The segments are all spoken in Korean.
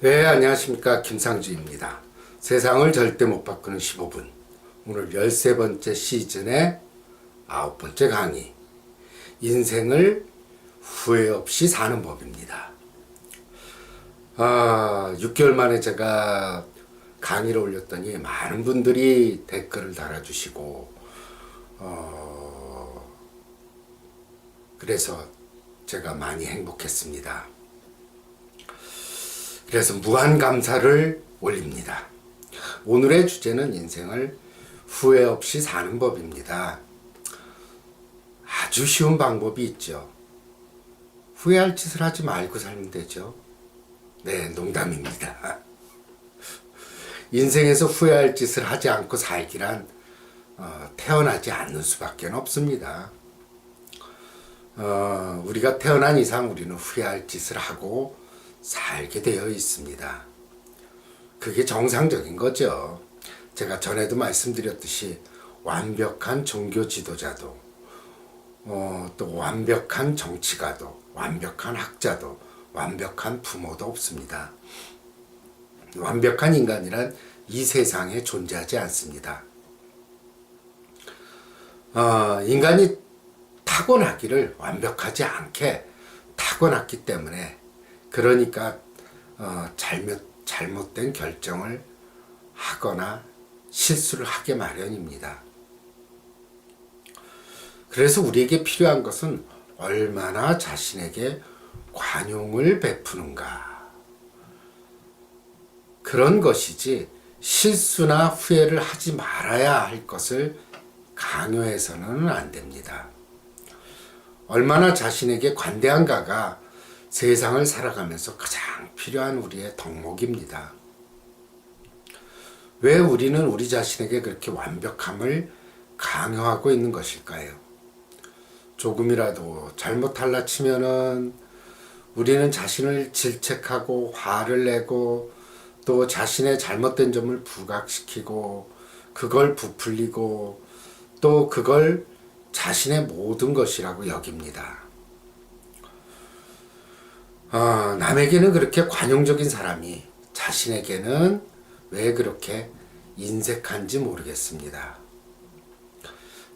네, 안녕하십니까. 김상주입니다. 세상을 절대 못 바꾸는 15분. 오늘 13번째 시즌의 9번째 강의. 인생을 후회 없이 사는 법입니다. 6개월 만에 제가 강의를 올렸더니 많은 분들이 댓글을 달아주시고, 그래서 제가 많이 행복했습니다. 그래서 무한 감사를 올립니다. 오늘의 주제는 인생을 후회 없이 사는 법입니다. 아주 쉬운 방법이 있죠. 후회할 짓을 하지 말고 살면 되죠. 네, 농담입니다. 인생에서 후회할 짓을 하지 않고 살기란 태어나지 않는 수밖에 없습니다. 우리가 태어난 이상 우리는 후회할 짓을 하고 살게 되어 있습니다. 그게 정상적인 거죠. 제가 전에도 말씀드렸듯이 완벽한 종교 지도자도 또 완벽한 정치가도 완벽한 학자도 완벽한 부모도 없습니다. 완벽한 인간이란 이 세상에 존재하지 않습니다. 인간이 타고나기를 완벽하지 않게 타고났기 때문에 그러니까 잘못된 결정을 하거나 실수를 하게 마련입니다. 그래서 우리에게 필요한 것은 얼마나 자신에게 관용을 베푸는가. 그런 것이지 실수나 후회를 하지 말아야 할 것을 강요해서는 안 됩니다. 얼마나 자신에게 관대한가가 세상을 살아가면서 가장 필요한 우리의 덕목입니다. 왜 우리는 우리 자신에게 그렇게 완벽함을 강요하고 있는 것일까요? 조금이라도 잘못할라 치면은 우리는 자신을 질책하고 화를 내고 또 자신의 잘못된 점을 부각시키고 그걸 부풀리고 또 그걸 자신의 모든 것이라고 여깁니다. 남에게는 그렇게 관용적인 사람이 자신에게는 왜 그렇게 인색한지 모르겠습니다.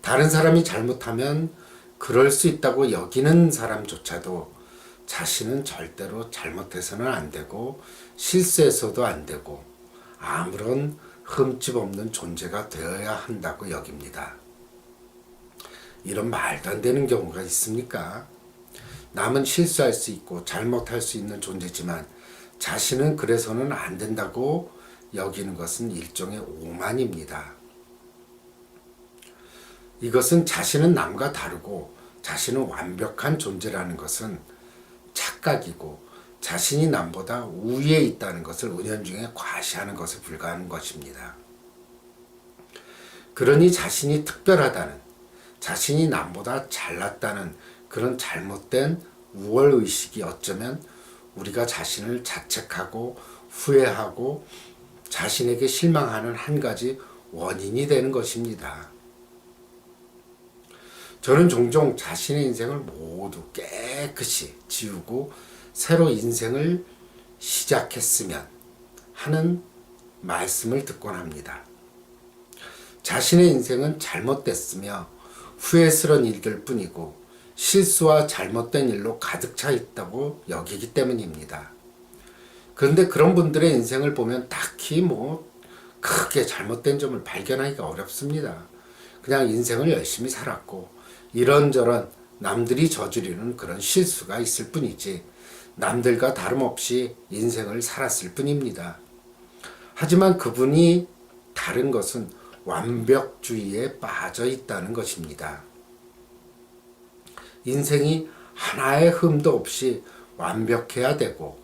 다른 사람이 잘못하면 그럴 수 있다고 여기는 사람조차도 자신은 절대로 잘못해서는 안 되고 실수해서도 안 되고 아무런 흠집 없는 존재가 되어야 한다고 여깁니다. 이런 말도 안 되는 경우가 있습니까? 남은 실수할 수 있고 잘못할 수 있는 존재지만 자신은 그래서는 안 된다고 여기는 것은 일종의 오만입니다. 이것은 자신은 남과 다르고 자신은 완벽한 존재라는 것은 착각이고 자신이 남보다 우위에 있다는 것을 은연중에 과시하는 것에 불과한 것입니다. 그러니 자신이 특별하다는, 자신이 남보다 잘났다는 그런 잘못된 우월의식이 어쩌면 우리가 자신을 자책하고 후회하고 자신에게 실망하는 한 가지 원인이 되는 것입니다. 저는 종종 자신의 인생을 모두 깨끗이 지우고 새로 인생을 시작했으면 하는 말씀을 듣곤 합니다. 자신의 인생은 잘못됐으며 후회스러운 일들 뿐이고 실수와 잘못된 일로 가득 차 있다고 여기기 때문입니다. 그런데 그런 분들의 인생을 보면 딱히 크게 잘못된 점을 발견하기가 어렵습니다. 그냥 인생을 열심히 살았고 이런저런 남들이 저지르는 그런 실수가 있을 뿐이지 남들과 다름없이 인생을 살았을 뿐입니다. 하지만 그분이 다른 것은 완벽주의에 빠져 있다는 것입니다. 인생이 하나의 흠도 없이 완벽해야 되고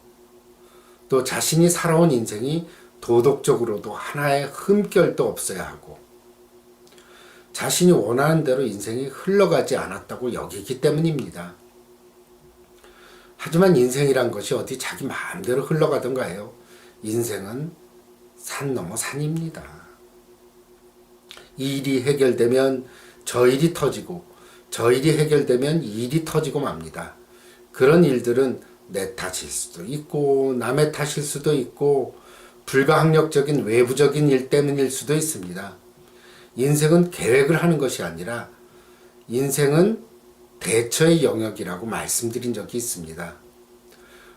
또 자신이 살아온 인생이 도덕적으로도 하나의 흠결도 없어야 하고 자신이 원하는 대로 인생이 흘러가지 않았다고 여기기 때문입니다. 하지만 인생이란 것이 어디 자기 마음대로 흘러가던가 해요. 인생은 산 넘어 산입니다. 이 일이 해결되면 저 일이 터지고 저 일이 해결되면 이 일이 터지고 맙니다. 그런 일들은 내 탓일 수도 있고 남의 탓일 수도 있고 불가항력적인 외부적인 일 때문일 수도 있습니다. 인생은 계획을 하는 것이 아니라 인생은 대처의 영역이라고 말씀드린 적이 있습니다.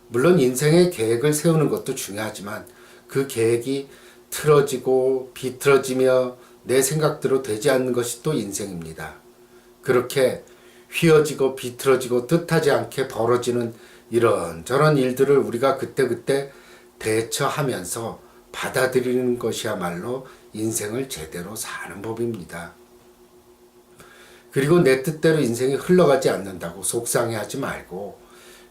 물론 인생의 계획을 세우는 것도 중요하지만 그 계획이 틀어지고 비틀어지며 내 생각대로 되지 않는 것이 또 인생입니다. 그렇게 휘어지고 비틀어지고 뜻하지 않게 벌어지는 이런저런 일들을 우리가 그때그때 대처하면서 받아들이는 것이야말로 인생을 제대로 사는 법입니다. 그리고 내 뜻대로 인생이 흘러가지 않는다고 속상해하지 말고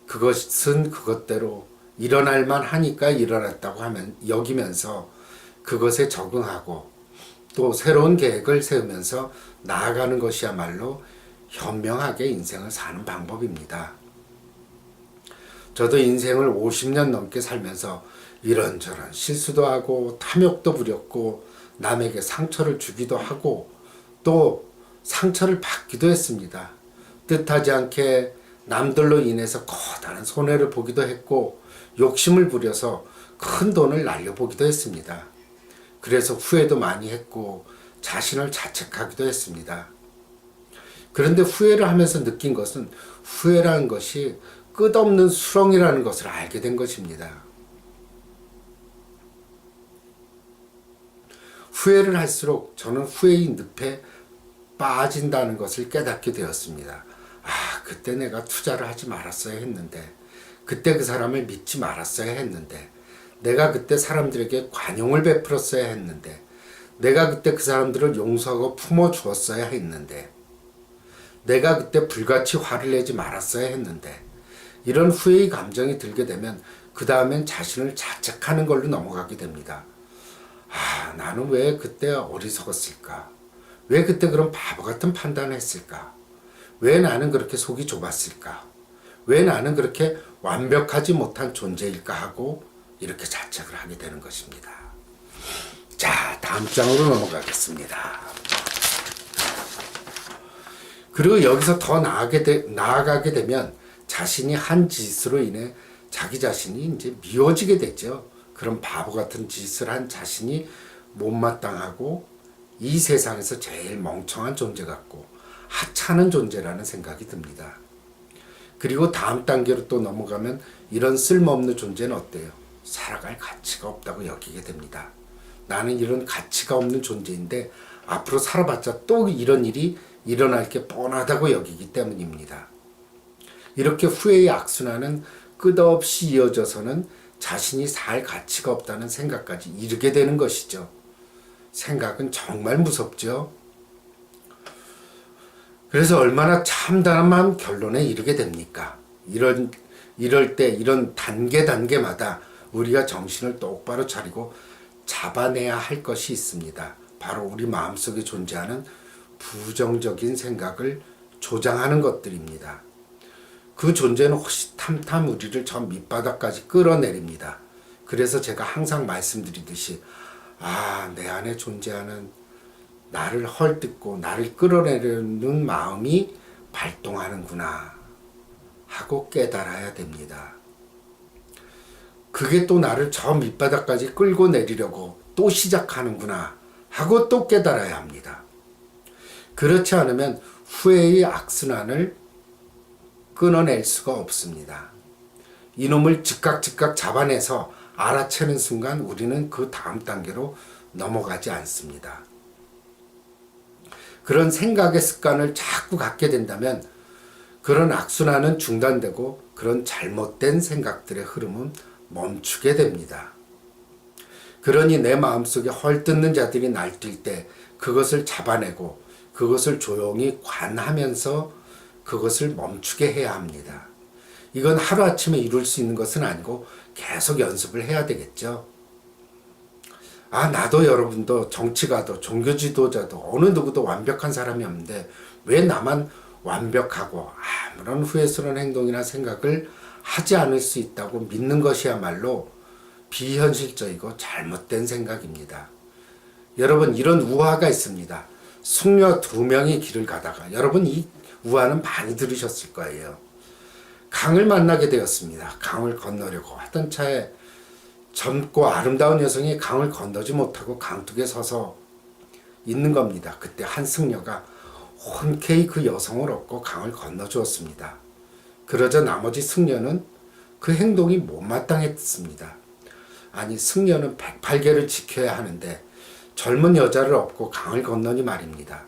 그것은 그것대로 일어날 만하니까 일어났다고 하면 여기면서 그것에 적응하고 또 새로운 계획을 세우면서 나아가는 것이야말로 현명하게 인생을 사는 방법입니다. 저도 인생을 50년 넘게 살면서 이런저런 실수도 하고 탐욕도 부렸고 남에게 상처를 주기도 하고 또 상처를 받기도 했습니다. 뜻하지 않게 남들로 인해서 커다란 손해를 보기도 했고 욕심을 부려서 큰 돈을 날려보기도 했습니다. 그래서 후회도 많이 했고 자신을 자책하기도 했습니다. 그런데 후회를 하면서 느낀 것은 후회라는 것이 끝없는 수렁이라는 것을 알게 된 것입니다. 후회를 할수록 저는 후회의 늪에 빠진다는 것을 깨닫게 되었습니다. 아, 그때 내가 투자를 하지 말았어야 했는데, 그때 그 사람을 믿지 말았어야 했는데, 내가 그때 사람들에게 관용을 베풀었어야 했는데, 내가 그때 그 사람들을 용서하고 품어주었어야 했는데, 내가 그때 불같이 화를 내지 말았어야 했는데, 이런 후회의 감정이 들게 되면 그 다음엔 자신을 자책하는 걸로 넘어가게 됩니다. 아, 나는 왜 그때 어리석었을까? 왜 그때 그런 바보 같은 판단을 했을까? 왜 나는 그렇게 속이 좁았을까? 왜 나는 그렇게 완벽하지 못한 존재일까 하고 이렇게 자책을 하게 되는 것입니다. 자, 다음 장으로 넘어가겠습니다. 그리고 여기서 더 나아가게 되면 자신이 한 짓으로 인해 자기 자신이 이제 미워지게 되죠. 그런 바보 같은 짓을 한 자신이 못마땅하고 이 세상에서 제일 멍청한 존재 같고 하찮은 존재라는 생각이 듭니다. 그리고 다음 단계로 또 넘어가면 이런 쓸모없는 존재는 어때요? 살아갈 가치가 없다고 여기게 됩니다. 나는 이런 가치가 없는 존재인데 앞으로 살아봤자 또 이런 일이 일어날 게 뻔하다고 여기기 때문입니다. 이렇게 후회의 악순환은 끝없이 이어져서는 자신이 살 가치가 없다는 생각까지 이르게 되는 것이죠. 생각은 정말 무섭죠. 그래서 얼마나 참담한 결론에 이르게 됩니까? 이럴 때 이런 단계마다 우리가 정신을 똑바로 차리고 잡아내야 할 것이 있습니다. 바로 우리 마음속에 존재하는 부정적인 생각을 조장하는 것들입니다. 그 존재는 호시탐탐 우리를 저 밑바닥까지 끌어내립니다. 그래서 제가 항상 말씀드리듯이 내 안에 존재하는 나를 헐뜯고 나를 끌어내려는 마음이 발동하는구나 하고 깨달아야 됩니다. 그게 또 나를 저 밑바닥까지 끌고 내리려고 또 시작하는구나 하고 또 깨달아야 합니다. 그렇지 않으면 후회의 악순환을 끊어낼 수가 없습니다. 이놈을 즉각 잡아내서 알아채는 순간 우리는 그 다음 단계로 넘어가지 않습니다. 그런 생각의 습관을 자꾸 갖게 된다면 그런 악순환은 중단되고 그런 잘못된 생각들의 흐름은 멈추게 됩니다. 그러니 내 마음속에 헐뜯는 자들이 날뛸 때 그것을 잡아내고 그것을 조용히 관하면서 그것을 멈추게 해야 합니다. 이건 하루아침에 이룰 수 있는 것은 아니고 계속 연습을 해야 되겠죠. 나도 여러분도 정치가도 종교 지도자도 어느 누구도 완벽한 사람이 없는데 왜 나만 완벽하고 아무런 후회스러운 행동이나 생각을 하지 않을 수 있다고 믿는 것이야말로 비현실적이고 잘못된 생각입니다. 여러분, 이런 우화가 있습니다. 숙녀 2명이 길을 가다가 여러분 이 우화는 많이 들으셨을 거예요. 강을 만나게 되었습니다. 강을 건너려고 하던 차에 젊고 아름다운 여성이 강을 건너지 못하고 강둑에 서서 있는 겁니다. 그때 한 승려가 흔쾌히 그 여성을 업고 강을 건너주었습니다. 그러자 나머지 승려는 그 행동이 못마땅했습니다. 아니, 승려는 108개를 지켜야 하는데 젊은 여자를 업고 강을 건너니 말입니다.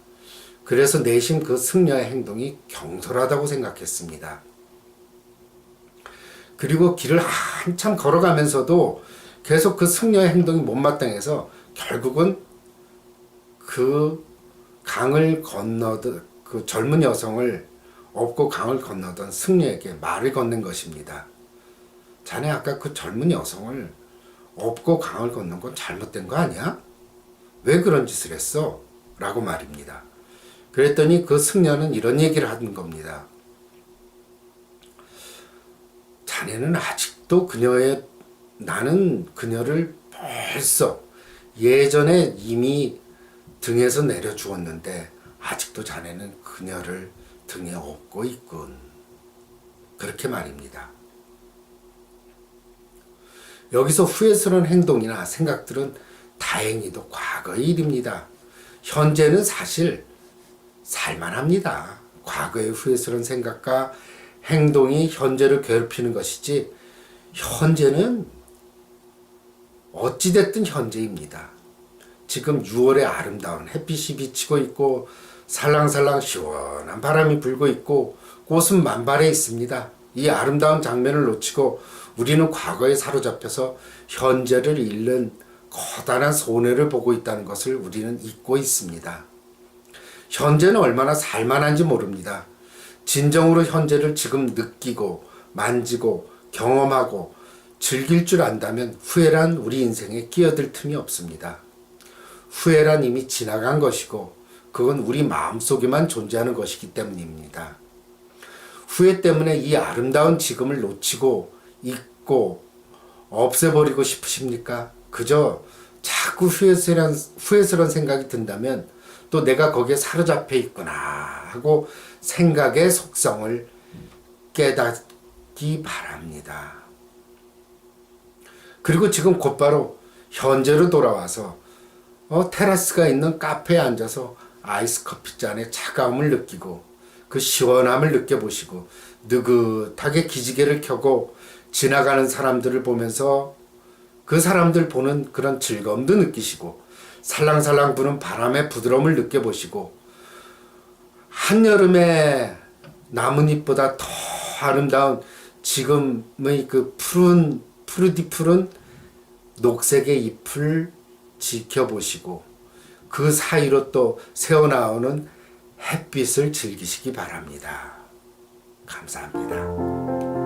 그래서 내심 그 승려의 행동이 경솔하다고 생각했습니다. 그리고 길을 한참 걸어가면서도 계속 그 승려의 행동이 못마땅해서 결국은 그 강을 건너던 그 젊은 여성을 업고 강을 건너던 승려에게 말을 건넨 것입니다. 자네 아까 그 젊은 여성을 업고 강을 건넌 건 잘못된 거 아니야? 왜 그런 짓을 했어? 라고 말입니다. 그랬더니 그 승려는 이런 얘기를 하는 겁니다. 자네는 아직도 나는 그녀를 벌써 예전에 이미 등에서 내려주었는데 아직도 자네는 그녀를 등에 업고 있군. 그렇게 말입니다. 여기서 후회스러운 행동이나 생각들은 다행히도 과거의 일입니다. 현재는 사실 살만합니다. 과거의 후회스러운 생각과 행동이 현재를 괴롭히는 것이지 현재는 어찌됐든 현재입니다. 지금 6월의 아름다운 햇빛이 비치고 있고 살랑살랑 시원한 바람이 불고 있고 꽃은 만발해 있습니다. 이 아름다운 장면을 놓치고 우리는 과거에 사로잡혀서 현재를 잃는 커다란 손해를 보고 있다는 것을 우리는 잊고 있습니다. 현재는 얼마나 살만한지 모릅니다. 진정으로 현재를 지금 느끼고 만지고 경험하고 즐길 줄 안다면 후회란 우리 인생에 끼어들 틈이 없습니다. 후회란 이미 지나간 것이고 그건 우리 마음속에만 존재하는 것이기 때문입니다. 후회 때문에 이 아름다운 지금을 놓치고 잊고 없애버리고 싶으십니까? 그저 자꾸 후회스러운 생각이 든다면 또 내가 거기에 사로잡혀 있구나 하고 생각의 속성을 깨닫기 바랍니다. 그리고 지금 곧바로 현재로 돌아와서 테라스가 있는 카페에 앉아서 아이스 커피잔의 차가움을 느끼고 그 시원함을 느껴보시고 느긋하게 기지개를 켜고 지나가는 사람들을 보면서 그 사람들 보는 그런 즐거움도 느끼시고 살랑살랑 부는 바람의 부드러움을 느껴보시고 한여름의 나뭇잎보다 더 아름다운 지금의 그 푸르디푸른 녹색의 잎을 지켜보시고 그 사이로 또 새어나오는 햇빛을 즐기시기 바랍니다. 감사합니다.